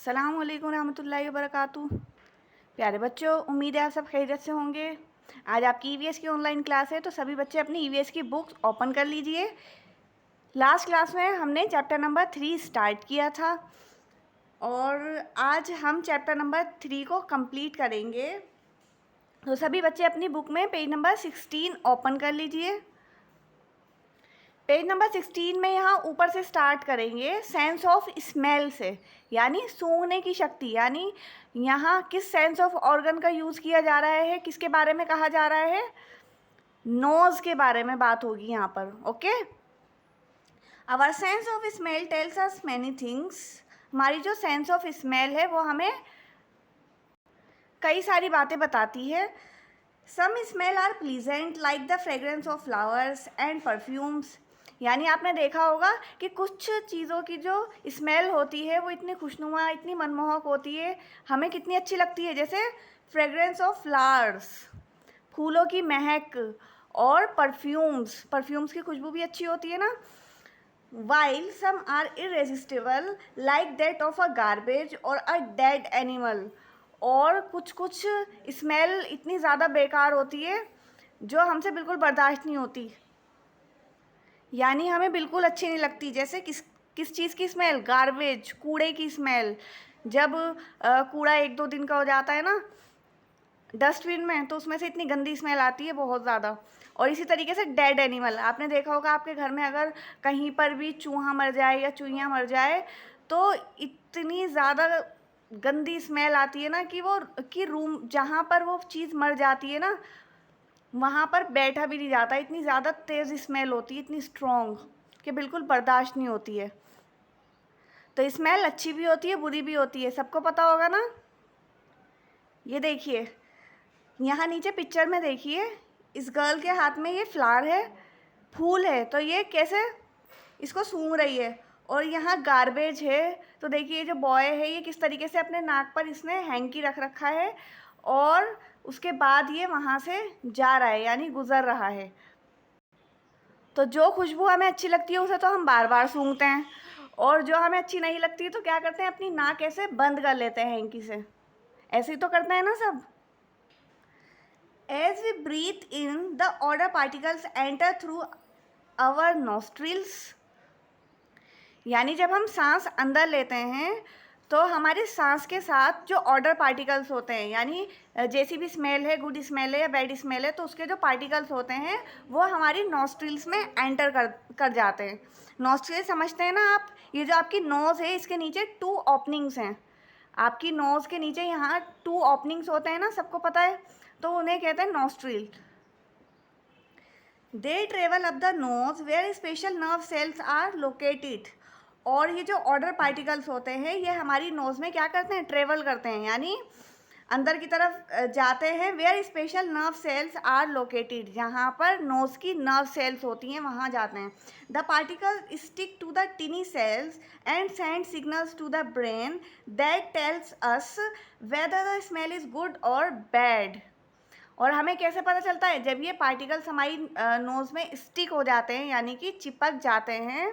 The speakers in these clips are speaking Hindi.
अस्सलाम वालेकुम रहमतुल्लाहि व बरकातुहू। प्यारे बच्चों, उम्मीद है आप सब खैरियत से होंगे। आज आपकी ईवीएस की ऑनलाइन क्लास है, तो सभी बच्चे अपनी ईवीएस की बुक्स ओपन कर लीजिए। लास्ट क्लास में हमने चैप्टर नंबर 3 स्टार्ट किया था और आज हम चैप्टर नंबर 3 को कंप्लीट करेंगे। तो सभी बच्चे अपनी बुक में पेज नंबर 16 ओपन कर लीजिए। पेज नंबर 16 में यहाँ ऊपर से स्टार्ट करेंगे सेंस ऑफ स्मेल से, यानी सूंघने की शक्ति। यानी यहाँ किस सेंस ऑफ ऑर्गन का यूज़ किया जा रहा है, किसके बारे में कहा जा रहा है, नोज़ के बारे में बात होगी यहाँ पर। Okay, our sense of smell tells us many things. हमारी जो सेंस ऑफ स्मेल है वो हमें कई सारी बातें बताती है। Some smell are pleasant like the fragrance of flowers and perfumes. यानी आपने देखा होगा कि कुछ चीज़ों की जो स्मेल होती है वो इतनी खुशनुमा, इतनी मनमोहक होती है, हमें कितनी अच्छी लगती है। जैसे फ्रेग्रेंस ऑफ फ्लावर्स, फूलों की महक, और परफ्यूम्स की खुशबू भी अच्छी होती है ना। While some are irresistible like that of a garbage और अ डेड एनिमल। और कुछ कुछ स्मेल इतनी ज़्यादा बेकार होती है जो हमसे बिल्कुल बर्दाश्त नहीं होती, यानी हमें बिल्कुल अच्छी नहीं लगती। जैसे किस चीज़ की स्मेल, गार्बेज, कूड़े की स्मेल। जब कूड़ा 1-2 दिन का हो जाता है ना डस्टबिन में, तो उसमें से इतनी गंदी स्मेल आती है बहुत ज़्यादा। और इसी तरीके से डेड एनिमल, आपने देखा होगा आपके घर में अगर कहीं पर भी चूहा मर जाए या चूहिया मर जाए तो इतनी ज़्यादा गंदी स्मेल आती है ना कि रूम जहाँ पर वो चीज़ मर जाती है ना वहाँ पर बैठा भी नहीं जाता। इतनी ज़्यादा तेज़ स्मेल होती है, इतनी स्ट्रॉन्ग कि बिल्कुल बर्दाश्त नहीं होती है। तो स्मेल अच्छी भी होती है, बुरी भी होती है, सबको पता होगा ना। ये देखिए, यहाँ नीचे पिक्चर में देखिए, इस गर्ल के हाथ में ये फ्लावर है, फूल है, तो ये कैसे इसको सूंघ रही है। और यहाँ गार्बेज है, तो देखिए जो बॉय है ये किस तरीके से अपने नाक पर इसने हैंकी रख रखा है और उसके बाद ये वहाँ से जा रहा है, यानी गुज़र रहा है। तो जो खुशबू हमें अच्छी लगती है उसे तो हम बार बार सूंघते हैं, और जो हमें अच्छी नहीं लगती है तो क्या करते हैं, अपनी नाक ऐसे बंद कर लेते हैं हैंकी से। ऐसे ही तो करते हैं ना सब। As we breathe in, the odor particles enter through our nostrils. यानी जब हम सांस अंदर लेते हैं तो हमारे सांस के साथ जो ऑडर पार्टिकल्स होते हैं, यानी जैसी भी स्मेल है, गुड स्मेल है या बैड स्मेल है, तो उसके जो पार्टिकल्स होते हैं वो हमारी नॉस्ट्रिल्स में एंटर कर जाते हैं। नॉस्ट्रिल समझते हैं ना आप, ये जो आपकी नोज़ है इसके नीचे 2 ओपनिंग्स हैं। आपकी नोज़ के नीचे यहाँ 2 ओपनिंग्स होते हैं ना, सबको पता है, तो उन्हें कहते हैं nostril. They travel up the nose where special nerve cells are located. और ये जो ऑर्डर पार्टिकल्स होते हैं ये हमारी नोज़ में क्या करते हैं, ट्रेवल करते हैं, यानी अंदर की तरफ जाते हैं। Where special nerve cells are located, जहाँ पर नोज़ की नर्व सेल्स होती हैं वहाँ जाते हैं। The particle stick to the tiny cells and send signals to the brain that tells us whether the smell is good और बैड। और हमें कैसे पता चलता है, जब ये पार्टिकल्स हमारी नोज़ में स्टिक हो जाते हैं, यानी कि चिपक जाते हैं,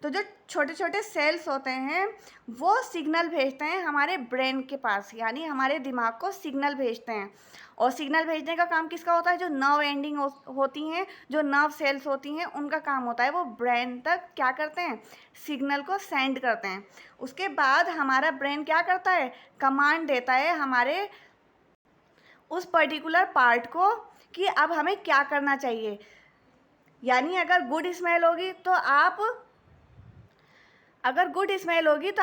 तो जो छोटे छोटे सेल्स होते हैं वो सिग्नल भेजते हैं हमारे ब्रेन के पास, यानी हमारे दिमाग को सिग्नल भेजते हैं। और सिग्नल भेजने का काम किसका होता है, जो नर्व एंडिंग होती हैं, जो नर्व सेल्स होती हैं, उनका काम होता है वो ब्रेन तक क्या करते हैं, सिग्नल को सेंड करते हैं। उसके बाद हमारा ब्रेन क्या करता है, कमांड देता है हमारे उस पर्टिकुलर पार्ट को कि अब हमें क्या करना चाहिए। यानी अगर गुड स्मेल होगी तो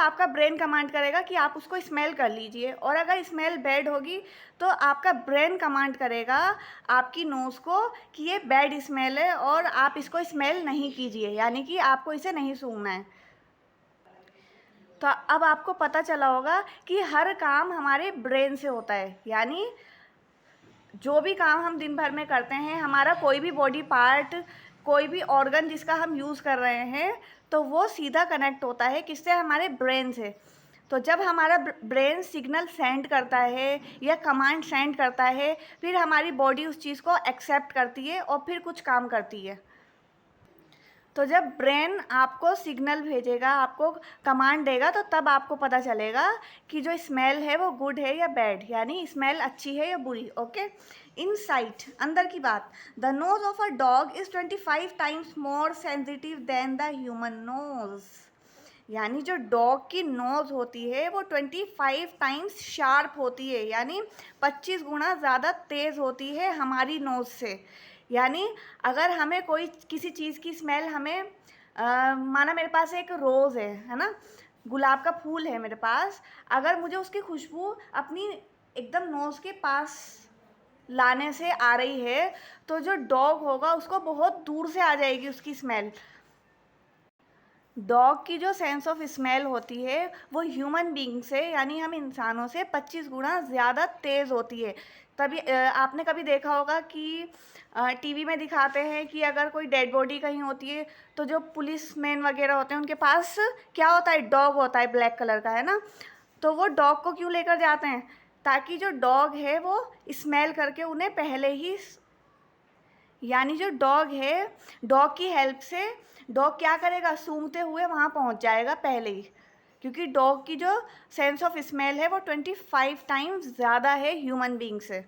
आपका ब्रेन कमांड करेगा कि आप उसको स्मेल कर लीजिए, और अगर स्मेल बैड होगी तो आपका ब्रेन कमांड करेगा आपकी नोज़ को कि ये बैड स्मेल है और आप इसको स्मेल नहीं कीजिए, यानी कि आपको इसे नहीं सूंघना है। तो अब आपको पता चला होगा कि हर काम हमारे ब्रेन से होता है, यानी जो भी काम हम दिन भर में करते हैं, हमारा कोई भी बॉडी पार्ट, कोई भी ऑर्गन जिसका हम यूज़ कर रहे हैं, तो वो सीधा कनेक्ट होता है किससे, हमारे ब्रेन से। तो जब हमारा ब्रेन सिग्नल सेंड करता है या कमांड सेंड करता है, फिर हमारी बॉडी उस चीज़ को एक्सेप्ट करती है और फिर कुछ काम करती है। तो जब ब्रेन आपको सिग्नल भेजेगा, आपको कमांड देगा, तो तब आपको पता चलेगा कि जो स्मेल है वो गुड है या बैड, यानी स्मेल अच्छी है या बुरी। ओके, इनसाइट, अंदर की बात, the nose of a dog is 25 times more sensitive than the human nose. यानी जो डॉग की नोज होती है वो 25 टाइम्स शार्प होती है, यानी 25 गुना ज़्यादा तेज़ होती है हमारी नोज से। यानी अगर हमें कोई किसी चीज़ की स्मेल हमें माना मेरे पास एक रोज़ है ना, गुलाब का फूल है मेरे पास, अगर मुझे उसकी खुशबू अपनी एकदम नोज़ के पास लाने से आ रही है, तो जो डॉग होगा उसको बहुत दूर से आ जाएगी उसकी स्मेल। डॉग की जो सेंस ऑफ स्मेल होती है वो ह्यूमन बीइंग से, यानी हम इंसानों से 25 गुना ज़्यादा तेज़ होती है। तभी आपने कभी देखा होगा कि टीवी में दिखाते हैं कि अगर कोई डेड बॉडी कहीं होती है तो जो पुलिस मैन वगैरह होते हैं उनके पास क्या होता है, डॉग होता है, ब्लैक कलर का, है ना। तो वो डॉग को क्यों लेकर जाते हैं, ताकि जो डॉग है वो स्मेल करके उन्हें पहले ही, यानी जो डॉग है, डॉग की हेल्प से डॉग क्या करेगा, सूंघते हुए वहाँ पहुँच जाएगा पहले ही, क्योंकि डॉग की जो सेंस ऑफ स्मेल है वो 25 टाइम्स ज़्यादा है ह्यूमन बीइंग से,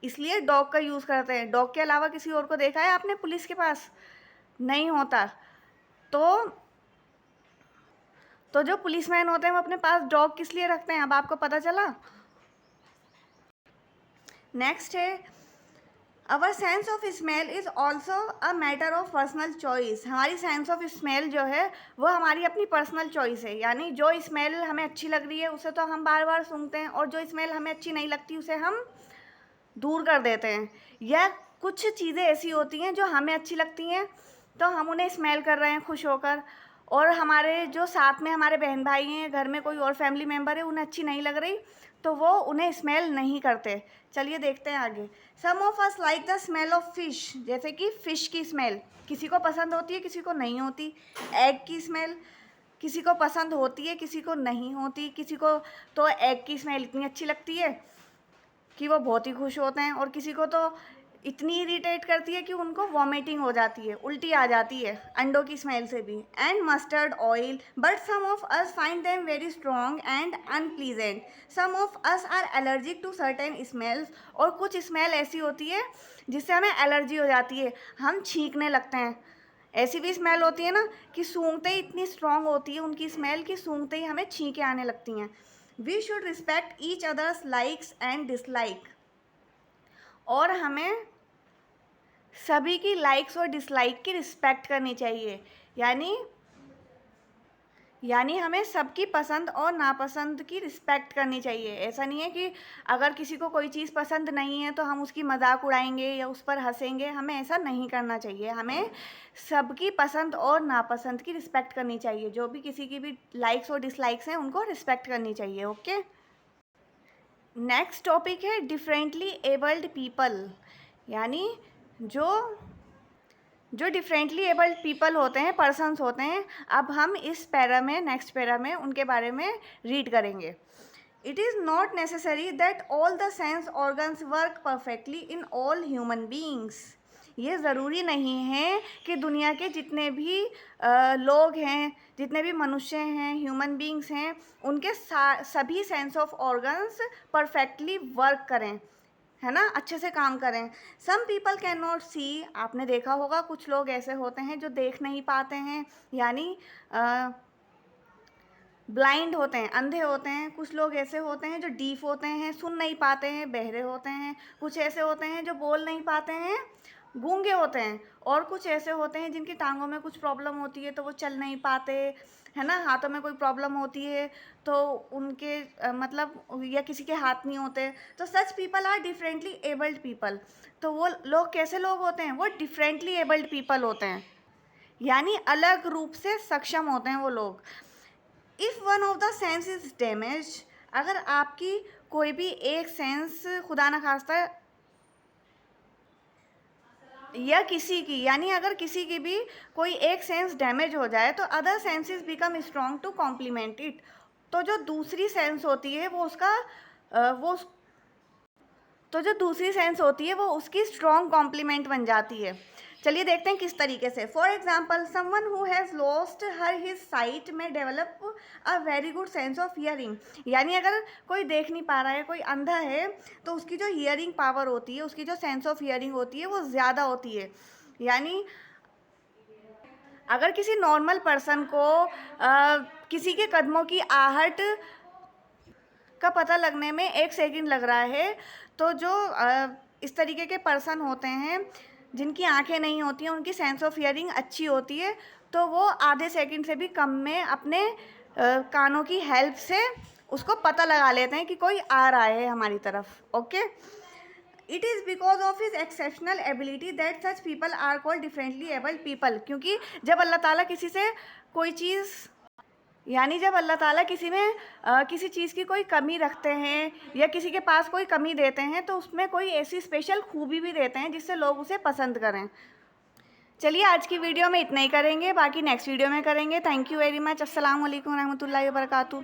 इसलिए डॉग का यूज़ करते हैं। डॉग के अलावा किसी और को देखा है आपने पुलिस के पास? नहीं होता। तो जो पुलिसमैन होते हैं वो अपने पास डॉग किस लिए रखते हैं, अब आपको पता चला। नेक्स्ट है, अवर sense of smell is also a matter of personal choice. हमारी सेंस ऑफ स्मेल जो है वो हमारी अपनी पर्सनल चॉइस है, यानी जो स्मेल हमें अच्छी लग रही है उसे तो हम बार बार सूंघते हैं, और जो स्मेल हमें अच्छी नहीं लगती उसे हम दूर कर देते हैं। या कुछ चीज़ें ऐसी होती हैं जो हमें अच्छी लगती हैं तो हम उन्हें स्मेल कर रहे हैं खुश होकर, और हमारे जो साथ में हमारे बहन भाई हैं, घर में कोई और फैमिली मेम्बर है, उन्हें अच्छी नहीं लग रही तो वो उन्हें स्मेल नहीं करते। चलिए देखते हैं आगे। Some of us like the smell of fish, जैसे कि फ़िश की स्मेल किसी को पसंद होती है, किसी को नहीं होती। एग की स्मेल किसी को पसंद होती है, किसी को नहीं होती। किसी को तो एग की स्मेल इतनी अच्छी लगती है कि वो बहुत ही खुश होते हैं, और किसी को तो इतनी इरिटेट करती है कि उनको वॉमिटिंग हो जाती है, उल्टी आ जाती है अंडों की स्मेल से भी। And mustard oil, but some of us find them very strong and unpleasant. Some of us are allergic to certain smells, और कुछ स्मेल ऐसी होती है जिससे हमें एलर्जी हो जाती है, हम छींकने लगते हैं। ऐसी भी स्मेल होती है ना कि सूंघते ही इतनी स्ट्रॉन्ग होती है उनकी स्मेल कि सूंघते ही हमें छींके आने लगती हैं। We should respect each others likes and dislike, और हमें सभी की लाइक्स और डिसलाइक की रिस्पेक्ट करनी चाहिए। यानी हमें सबकी पसंद और नापसंद की रिस्पेक्ट करनी चाहिए। ऐसा नहीं है कि अगर किसी को कोई चीज़ पसंद नहीं है तो हम उसकी मजाक उड़ाएंगे या उस पर हंसेंगे, हमें ऐसा नहीं करना चाहिए। हमें सबकी पसंद और नापसंद की रिस्पेक्ट करनी चाहिए, जो भी किसी की भी लाइक्स और डिसलाइक्स हैं उनको रिस्पेक्ट करनी चाहिए। ओके, नेक्स्ट टॉपिक है डिफरेंटली एबल्ड पीपल, यानी जो जो डिफरेंटली एबल्ड पीपल होते हैं, पर्सन्स होते हैं। अब हम इस पैरा में, नेक्स्ट पैरा में उनके बारे में रीड करेंगे। It is not necessary that all the sense organs work perfectly in all human beings. ये ज़रूरी नहीं है कि दुनिया के जितने भी लोग हैं, जितने भी मनुष्य हैं, ह्यूमन बींग्स हैं, उनके सभी sense of organs perfectly work करें, है ना, अच्छे से काम करें। सम पीपल कैन नॉट सी, आपने देखा होगा कुछ लोग ऐसे होते हैं जो देख नहीं पाते हैं, यानी ब्लाइंड होते हैं, अंधे होते हैं। कुछ लोग ऐसे होते हैं जो डीफ होते हैं, सुन नहीं पाते हैं, बहरे होते हैं। कुछ ऐसे होते हैं जो बोल नहीं पाते हैं, गूंगे होते हैं। और कुछ ऐसे होते हैं जिनकी टांगों में कुछ प्रॉब्लम होती है तो वो चल नहीं पाते, है ना, हाथों में कोई प्रॉब्लम होती है तो उनके मतलब या किसी के हाथ नहीं होते। तो such people are differently abled people. तो वो लोग कैसे लोग होते हैं, वो डिफरेंटली एबल्ड पीपल होते हैं, यानी अलग रूप से सक्षम होते हैं वो लोग। If one of the sense is damage, अगर आपकी कोई भी एक सेंस खुदा न खास्ता, या किसी की, यानी अगर किसी की भी कोई एक सेंस डैमेज हो जाए तो other senses become strong to complement it. तो जो दूसरी सेंस होती है वो उसका वो तो जो दूसरी सेंस होती है वो उसकी स्ट्रॉन्ग कॉम्प्लीमेंट बन जाती है। चलिए देखते हैं किस तरीके से। For example, someone who has lost her his sight may develop a very good sense of hearing. यानी अगर कोई देख नहीं पा रहा है, कोई अंधा है, तो उसकी जो हियरिंग पावर होती है, उसकी जो सेंस ऑफ हियरिंग होती है वो ज़्यादा होती है। यानी अगर किसी नॉर्मल पर्सन को किसी के कदमों की आहट का पता लगने में 1 सेकंड लग रहा है, तो जो इस तरीके के पर्सन होते हैं जिनकी आंखें नहीं होती हैं, उनकी सेंस ऑफ हियरिंग अच्छी होती है, तो वो आधे सेकंड से भी कम में अपने कानों की हेल्प से उसको पता लगा लेते हैं कि कोई आ रहा है हमारी तरफ। Okay, it is because of his exceptional ability that such people are called differently abled people. क्योंकि जब अल्लाह ताला किसी से कोई चीज़, यानी जब अल्लाह ताला किसी में किसी चीज़ की कोई कमी रखते हैं या किसी के पास कोई कमी देते हैं, तो उसमें कोई ऐसी स्पेशल खूबी भी देते हैं जिससे लोग उसे पसंद करें। चलिए आज की वीडियो में इतना ही करेंगे, बाकी नेक्स्ट वीडियो में करेंगे। Thank you very much. अस्सलाम वालेकुम रहमतुल्लाहि व बरकातहू।